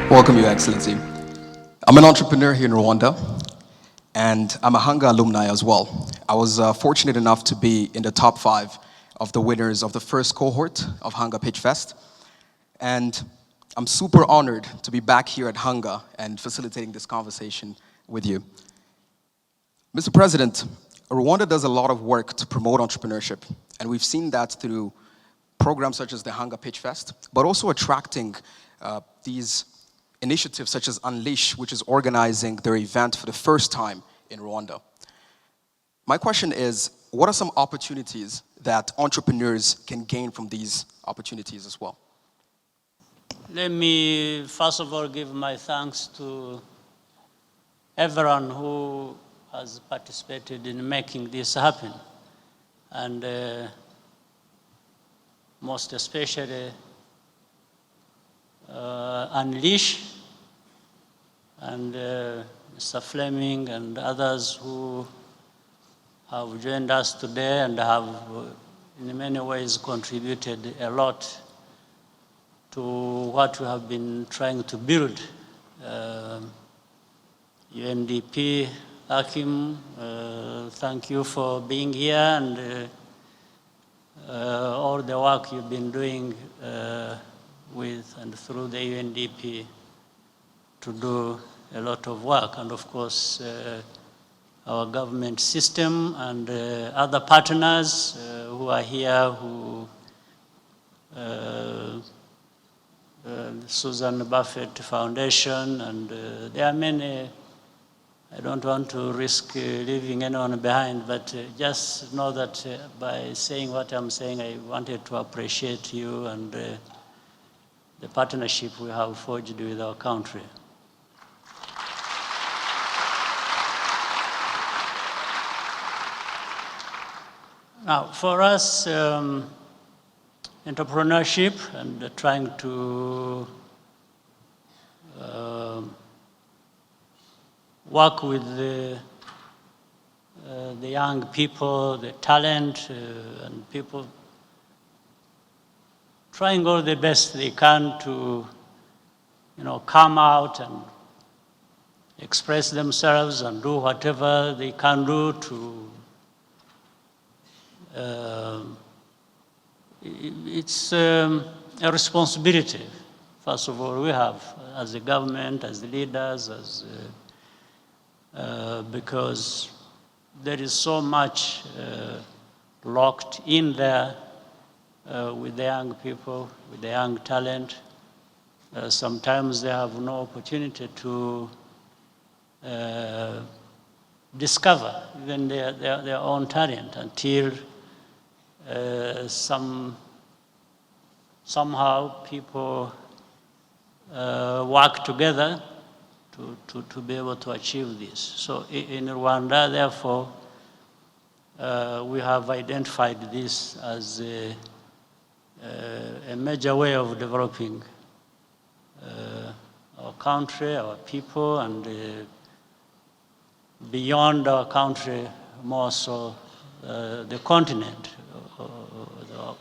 Welcome, Your Excellency. I'm an entrepreneur here in Rwanda, and I'm a Hanga alumni as well. I was fortunate enough to be in the top 5 of the winners of the first cohort of Hanga Pitchfest, and I'm super honored to be back here at Hanga and facilitating this conversation with you. Mr. President, Rwanda does a lot of work to promote entrepreneurship, and we've seen that through programs such as the Hanga Pitchfest, but also attracting these initiatives such as Unleash, which is organizing their event for the first time in Rwanda. My question is, what are some opportunities that entrepreneurs can gain from these opportunities as well? Let me first of all give my thanks to everyone who has participated in making this happen, and most especially Unleash and Mr. Fleming and others who have joined us today and have in many ways contributed a lot to what we have been trying to build. UNDP, Hakim, thank you for being here, and all the work you've been doing with and through the UNDP to do a lot of work, and of course our government system and other partners who are here, who Susan Buffett Foundation, and there are many. I don't want to risk leaving anyone behind, but just know that by saying what I'm saying, I wanted to appreciate you and the partnership we have forged with our country. Now, for us, entrepreneurship and trying to work with the young people, the talent, and people trying all the best they can to, come out and express themselves and do whatever they can do to. It's a responsibility, first of all, we have as a government, as the leaders, because there is so much locked in there with the young people, with the young talent. Sometimes they have no opportunity to discover even their own talent until somehow people work together to be able to achieve this. So in Rwanda, therefore, we have identified this as a major way of developing our country, our people, and beyond our country, more so the continent.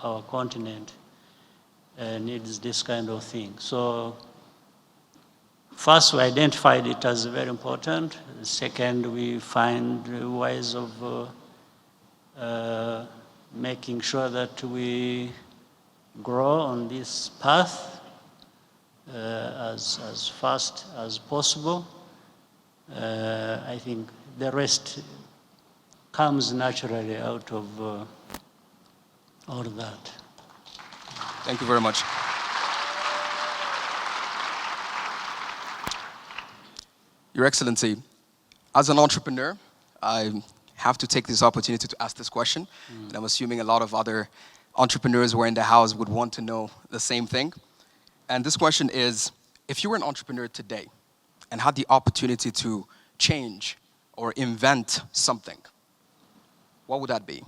Our continent needs this kind of thing. So first, we identified it as very important. Second, we find ways of making sure that we grow on this path as fast as possible. I think the rest comes naturally out of all that. Thank you very much. Your Excellency, as an entrepreneur, I have to take this opportunity to ask this question, and I'm assuming a lot of other entrepreneurs who are in the house would want to know the same thing. And this question is, if you were an entrepreneur today and had the opportunity to change or invent something, what would that be?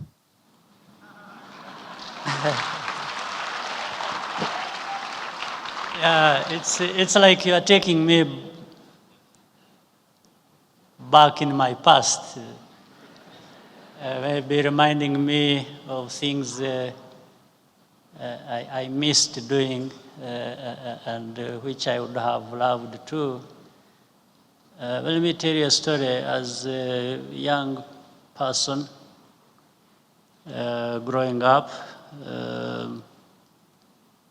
Yeah, it's like you are taking me back in my past, maybe reminding me of things I missed doing and which I would have loved to. Let me tell you a story. As a young person growing up,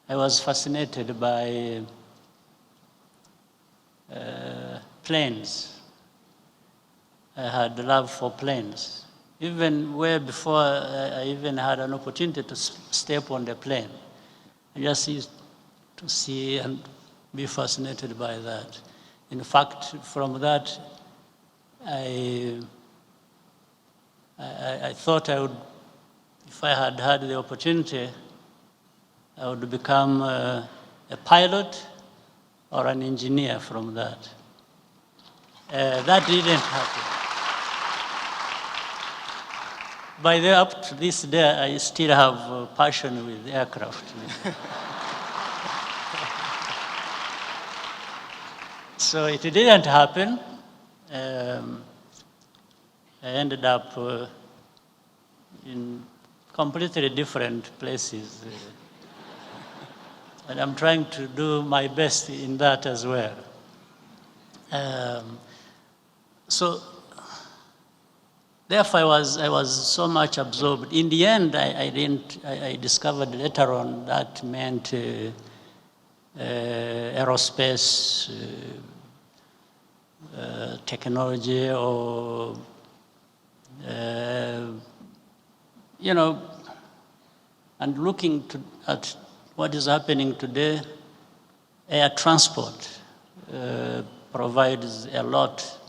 I was fascinated by planes. I had love for planes. Even way before I even had an opportunity to step on the plane. I just used to see and be fascinated by that. In fact, from that, I thought I would, if I had had the opportunity, I would become a pilot or an engineer from that. That didn't happen. By the up to this day, I still have a passion with aircraft. So it didn't happen. I ended up in completely different places. And I'm trying to do my best in that as well. So therefore, I was so much absorbed. In the end, I discovered later on that meant aerospace technology, or and looking at what is happening today, air transport provides a lot.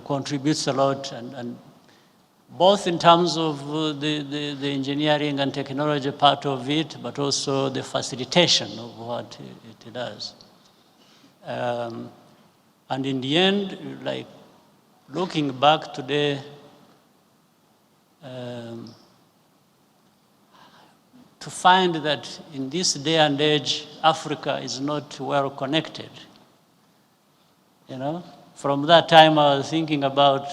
Contributes a lot, and both in terms of the engineering and technology part of it, but also the facilitation of what it does. And in the end, like looking back today, to find that in this day and age, Africa is not well connected. From that time, I was thinking about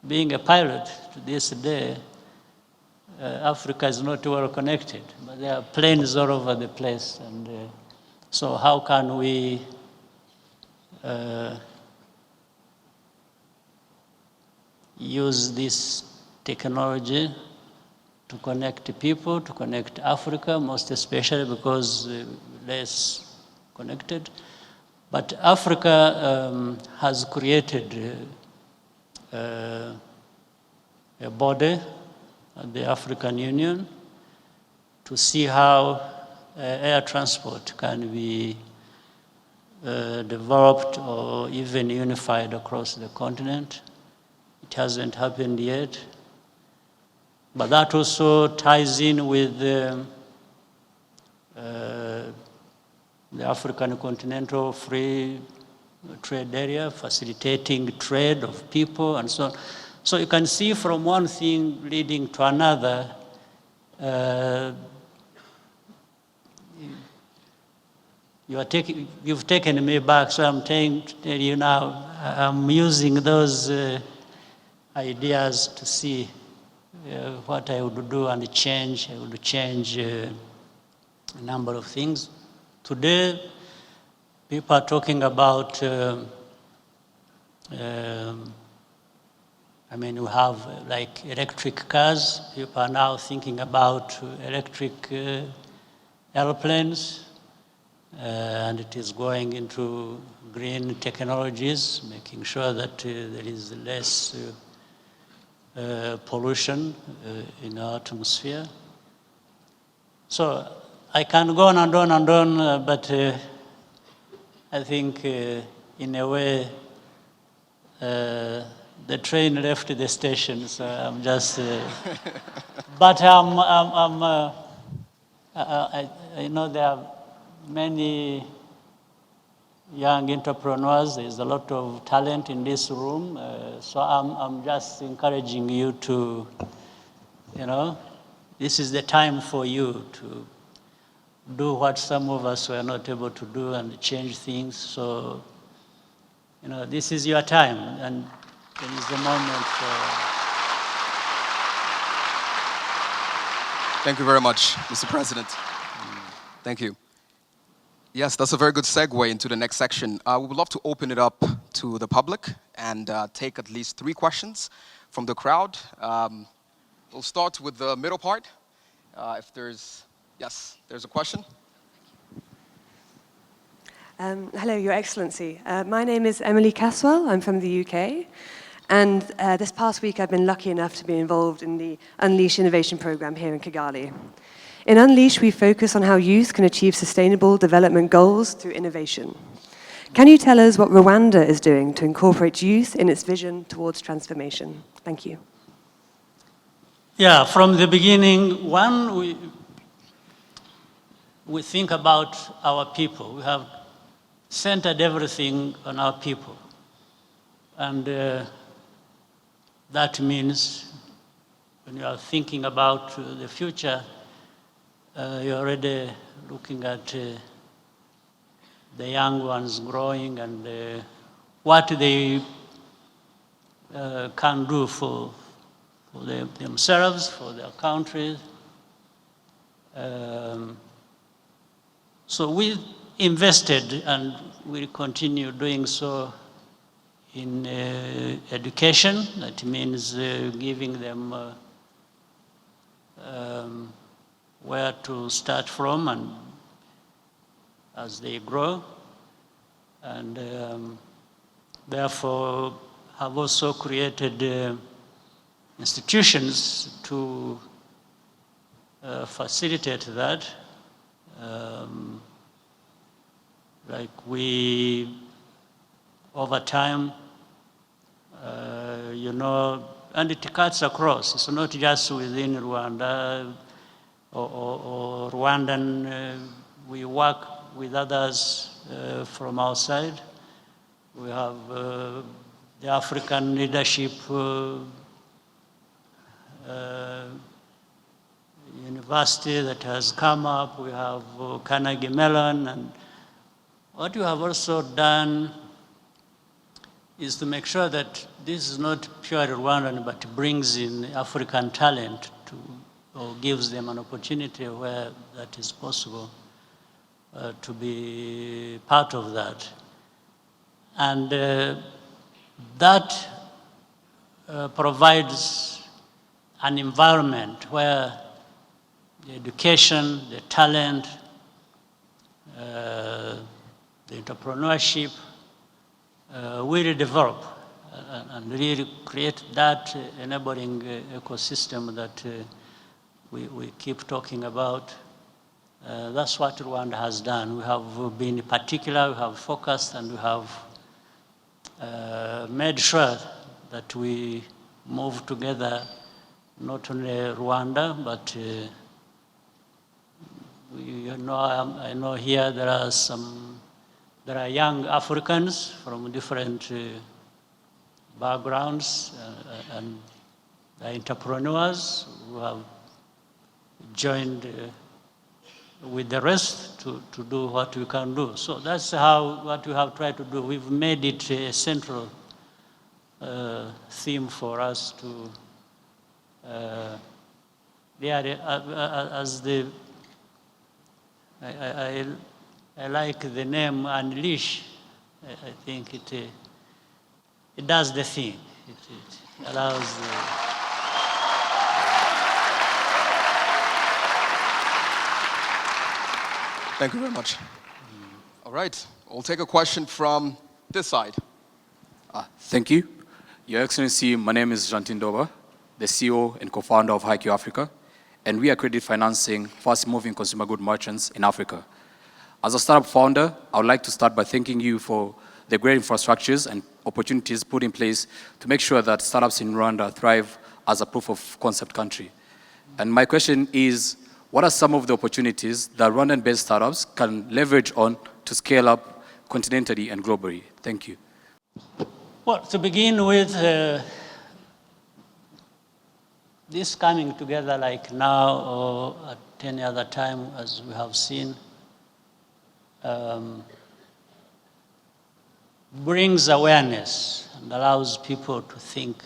being a pilot. To this day, Africa is not well connected, but there are planes all over the place. And so how can we use this technology to connect people, to connect Africa, most especially because less connected. But Africa has created a body, the African Union, to see how air transport can be developed or even unified across the continent. It hasn't happened yet. But that also ties in with the African Continental Free Trade Area, facilitating trade of people and so on. So you can see from one thing leading to another. You've taken me back, so I'm telling you now, I'm using those ideas to see what I would do and change. I would change a number of things. Today, people are talking about, we have like electric cars. People are now thinking about electric airplanes, and it is going into green technologies, making sure that there is less pollution in our atmosphere. So I can go on and on and on, but I think in a way the train left the station, so I'm just. But I know there are many young entrepreneurs. There's a lot of talent in this room, so I'm just encouraging you to, this is the time for you to do what some of us were not able to do and change things. So, this is your time, and it is the moment Thank you very much, Mr. President. Thank you. Yes, that's a very good segue into the next section. We would love to open it up to the public and take at least 3 questions from the crowd. We'll start with the middle part. If there's, yes, there's a question. Hello, Your Excellency. My name is Emily Caswell. I'm from the UK. And this past week, I've been lucky enough to be involved in the Unleash Innovation Program here in Kigali. In Unleash, we focus on how youth can achieve sustainable development goals through innovation. Can you tell us what Rwanda is doing to incorporate youth in its vision towards transformation? Thank you. Yeah, from the beginning, we think about our people. We have centered everything on our people. And that means when you are thinking about the future, you're already looking at the young ones growing and what they can do for themselves, for their countries. So we invested and we continue doing so in education. That means giving them where to start from and as they grow. And therefore have also created institutions to facilitate that. Like we, over time, you know, and it cuts across. It's not just within Rwanda or Rwandan. We work with others from outside. We have the African leadership university that has come up. We have Carnegie Mellon, and what we have also done is to make sure that this is not purely Rwandan, but brings in African talent or gives them an opportunity where that is possible to be part of that. And that provides an environment where the education, the talent, the entrepreneurship will develop and really create that enabling ecosystem that we keep talking about. That's what Rwanda has done. We have been particular, we have focused, and we have made sure that we move together, not only Rwanda, but I know here there are young Africans from different backgrounds and entrepreneurs who have joined with the rest to do what we can do. So that's what we have tried to do. We've made it a central theme for us to, I like the name Unleash. I think it does the thing. It allows Thank you very much. All right, we'll take a question from this side. Thank you. Your Excellency, my name is Jantin Doba, the CEO and co-founder of HiQ Africa, and we are credit financing fast-moving consumer good merchants in Africa. As a startup founder, I would like to start by thanking you for the great infrastructures and opportunities put in place to make sure that startups in Rwanda thrive as a proof of concept country. And my question is, what are some of the opportunities that Rwandan-based startups can leverage on to scale up continentally and globally? Thank you. Well, to begin with, this coming together like now or at any other time, as we have seen, brings awareness and allows people to think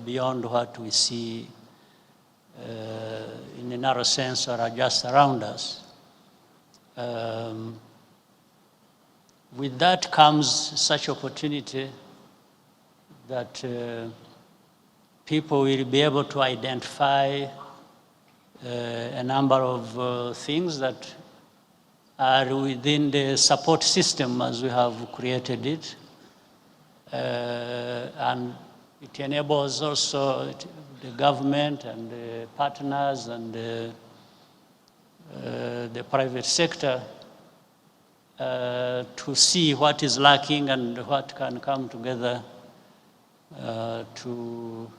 beyond what we see in in a narrow sense, are just around us. With that comes such opportunity that people will be able to identify a number of things that are within the support system as we have created it. And it enables also the government and the partners and the private sector to see what is lacking and what can come together to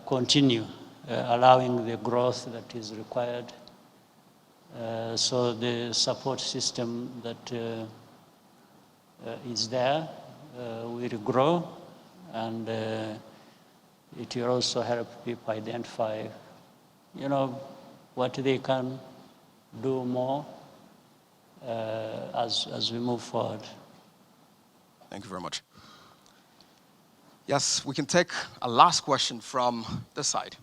continue allowing the growth that is required. So the support system that is there will grow, and it will also help people identify, what they can do more as we move forward. Thank you very much. Yes, we can take a last question from this side.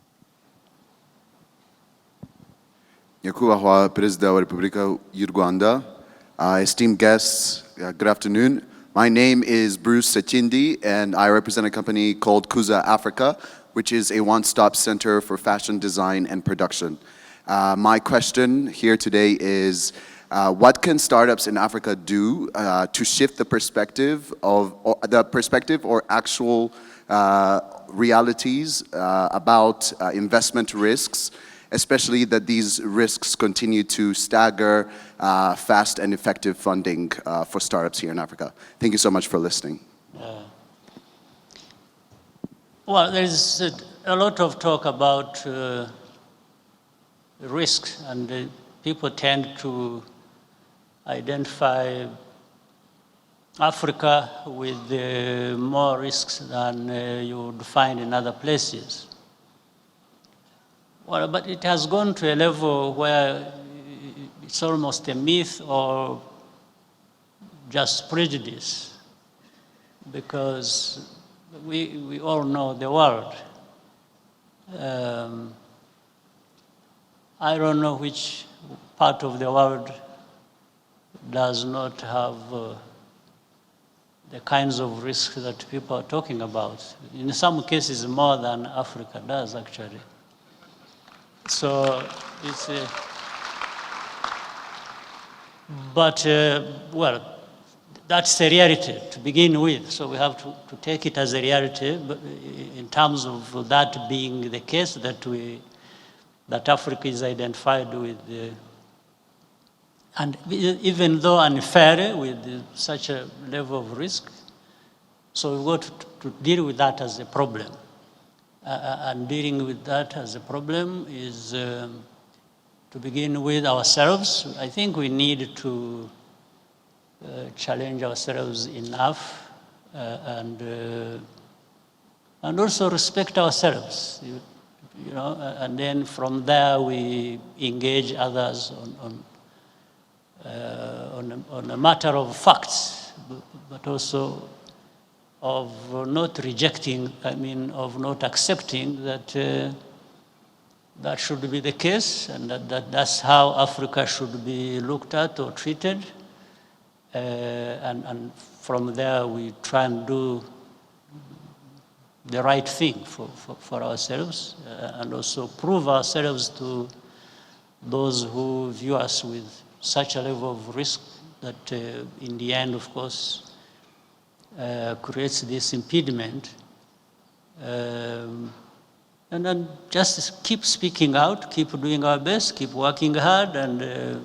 Nyakubahwa Perezida wa Repubulika y'u Rwanda, esteemed guests, good afternoon. My name is Bruce Sachindi, and I represent a company called Kuza Africa, which is a one-stop center for fashion design and production. My question here today is, what can startups in Africa do to shift the perspective or actual realities about investment risks, especially that these risks continue to stagger fast and effective funding for startups here in Africa? Thank you so much for listening. Well, there's a lot of talk about risks, and people tend to identify Africa with more risks than you would find in other places. Well, but it has gone to a level where it's almost a myth or just prejudice, because we all know the world. I don't know which part of the world does not have the kinds of risks that people are talking about. In some cases, more than Africa does, actually. So it's well, that's a reality to begin with. So we have to take it as a reality, but in terms of that being the case, that Africa is identified with, and even though unfair with such a level of risk, so we've got to deal with that as a problem. And dealing with that as a problem is to begin with ourselves. I think we need to challenge ourselves enough and also respect ourselves, and then from there we engage others on a matter of facts, but also of not rejecting, of not accepting that that should be the case, and that's how Africa should be looked at or treated. And from there, we try and do the right thing for ourselves, and also prove ourselves to those who view us with such a level of risk that in the end, of course, creates this impediment. And then just keep speaking out, keep doing our best, keep working hard, and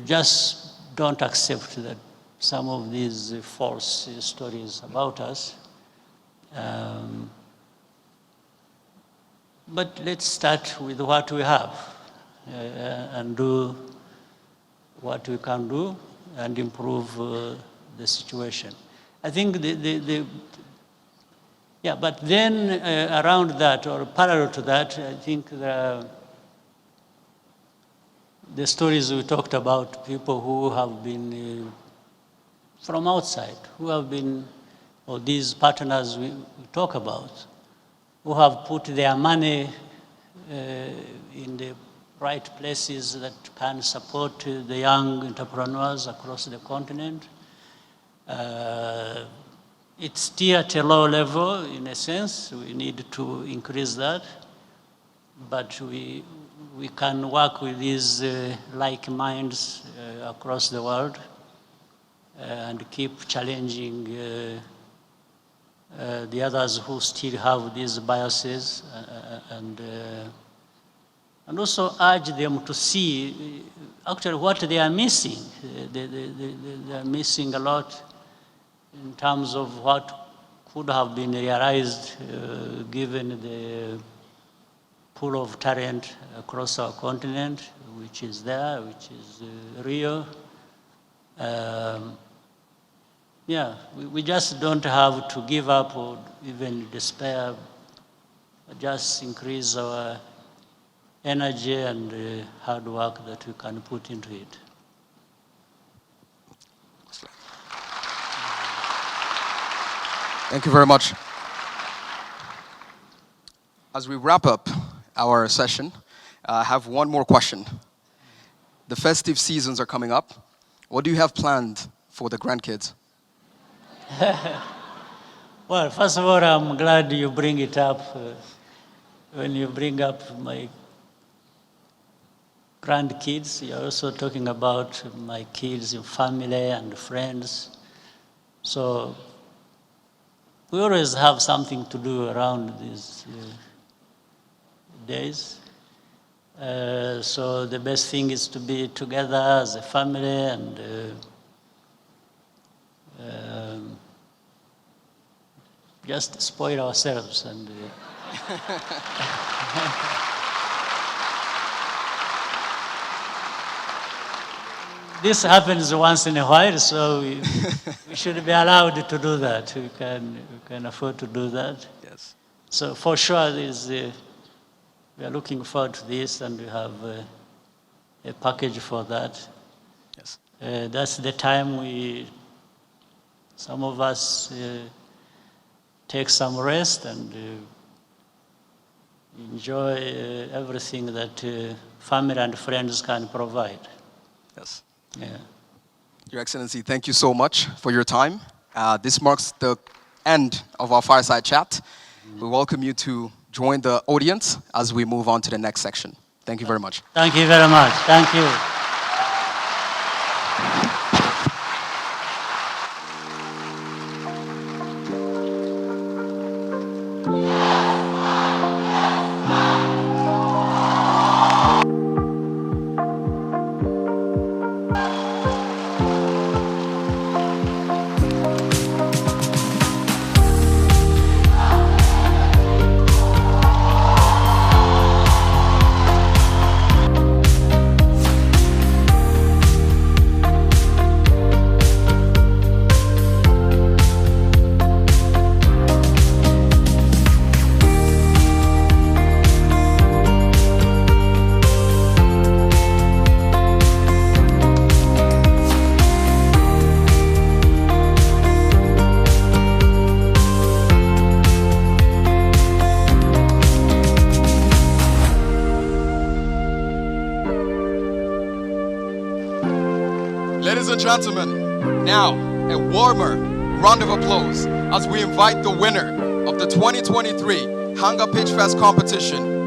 just don't accept that some of these false stories about us. But let's start with what we have and do what we can do and improve the situation. I think but then around that, or parallel to that, I think the stories we talked about, people who have been from outside, who have been, or these partners we talk about, who have put their money in the right places that can support the young entrepreneurs across the continent. It's still at a low level in a sense. We need to increase that. But we can work with these like minds across the world and keep challenging the others who still have these biases and also urge them to see actually what they are missing. They are missing a lot in terms of what could have been realized given the pool of talent across our continent, which is there, which is real. Yeah, we just don't have to give up or even despair, just increase our energy and hard work that we can put into it. Thank you very much. As we wrap up our session, I have one more question. The festive seasons are coming up. What do you have planned for the grandkids? Well, first of all, I'm glad you bring it up. When you bring up my grandkids, you're also talking about my kids, family, and friends. So we always have something to do around these days. So the best thing is to be together as a family and just spoil ourselves and this happens once in a while, so we should be allowed to do that. We can afford to do that. Yes. So for sure, we are looking forward to this, and we have a package for that. Yes. That's the time some of us take some rest and enjoy everything that family and friends can provide. Yes. Yeah. Your Excellency, thank you so much for your time. This marks the end of our fireside chat. We welcome you to join the audience as we move on to the next section. Thank you very much. Thank you very much. Thank you. Ladies and gentlemen, now a warmer round of applause as we invite the winner of the 2023 Hanga Pitchfest competition,